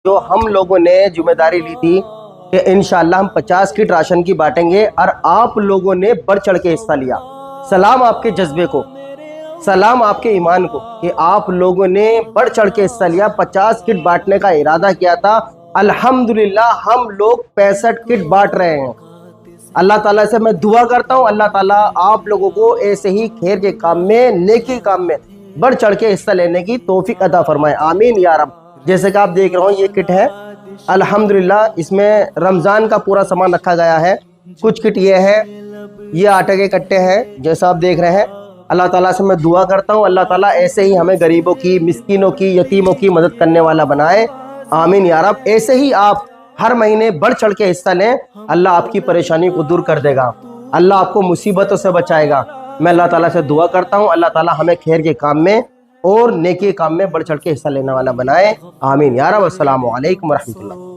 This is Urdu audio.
جو ہم لوگوں نے ذمہ داری لی تھی کہ انشاءاللہ ہم 50 کٹ راشن کی بانٹیں گے، اور آپ لوگوں نے بڑھ چڑھ کے حصہ لیا۔ سلام آپ کے جذبے کو، سلام آپ کے ایمان کو کہ آپ لوگوں نے بڑھ چڑھ کے حصہ لیا۔ 50 کٹ بانٹنے کا ارادہ کیا تھا، الحمدللہ ہم لوگ 65 کٹ بانٹ رہے ہیں۔ اللہ تعالیٰ سے میں دعا کرتا ہوں اللہ تعالیٰ آپ لوگوں کو ایسے ہی خیر کے کام میں، نیکی کام میں بڑھ چڑھ کے حصہ لینے کی توفیق عطا فرمائے، آمین یا رب۔ جیسے کہ آپ دیکھ رہے ہو یہ کٹ ہے، الحمدللہ اس میں رمضان کا پورا سامان رکھا گیا ہے۔ کچھ کٹ یہ ہے، یہ آٹے کے کٹے ہیں جیسا آپ دیکھ رہے ہیں۔ اللہ تعالیٰ سے میں دعا کرتا ہوں اللہ تعالیٰ ایسے ہی ہمیں غریبوں کی، مسکینوں کی، یتیموں کی مدد کرنے والا بنائے، آمین یا رب۔ ایسے ہی آپ ہر مہینے بڑھ چڑھ کے حصہ لیں، اللہ آپ کی پریشانی کو دور کر دے گا، اللہ آپ کو مصیبتوں سے بچائے گا۔ میں اللہ تعالیٰ سے دعا کرتا ہوں اللہ تعالیٰ ہمیں خیر کے کام میں اور نیکی کے کام میں بڑھ چڑھ کے حصہ لینے والا بنائے، آمین یا رب۔ السلام علیکم ورحمۃ اللہ۔